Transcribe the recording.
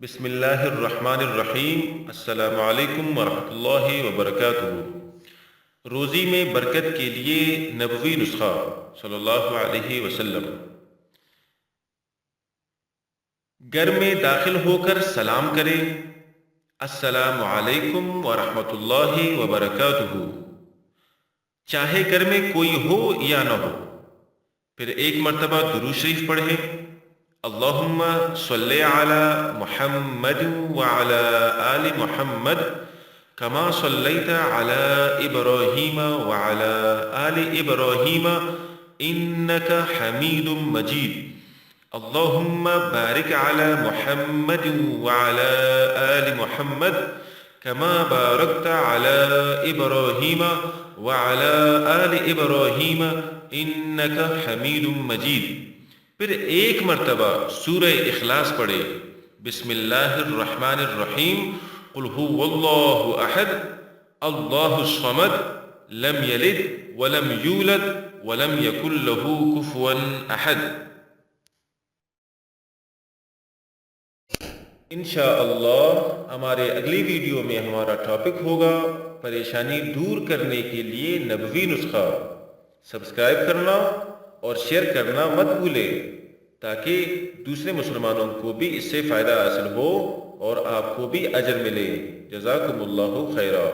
بسم اللہ الرحمن الرحیم۔ السلام علیکم ورحمۃ اللہ وبرکاتہ۔ روزی میں برکت کے لیے نبوی نسخہ صلی اللہ علیہ وسلم۔ گھر میں داخل ہو کر سلام کریں، السلام علیکم ورحمۃ اللہ وبرکاتہ، چاہے گھر میں کوئی ہو یا نہ ہو۔ پھر ایک مرتبہ درود شریف پڑھیں، اللہم صلی علی محمد وعلی آل محمد کما صلیت علی ابراہیم وعلی آل ابراہیم انک حمید مجید، اللہم بارک علی محمد وعلی آل محمد کما بارکت علی ابراہیم وعلی آل ابراہیم انک حمید مجید۔ پھر ایک مرتبہ سورہ اخلاص پڑھے، بسم اللہ الرحمن الرحیم، قل هو اللہ احد اللہ الصمد لم یلد ولم یولد ولم یکن له کفوا احد۔ انشاءاللہ ہمارے اگلی ویڈیو میں ہمارا ٹاپک ہوگا پریشانی دور کرنے کے لیے نبوی نسخہ۔ سبسکرائب کرنا اور شیئر کرنا مت بھولیں تاکہ دوسرے مسلمانوں کو بھی اس سے فائدہ حاصل ہو اور آپ کو بھی اجر ملے۔ جزاکم اللہ خیرا۔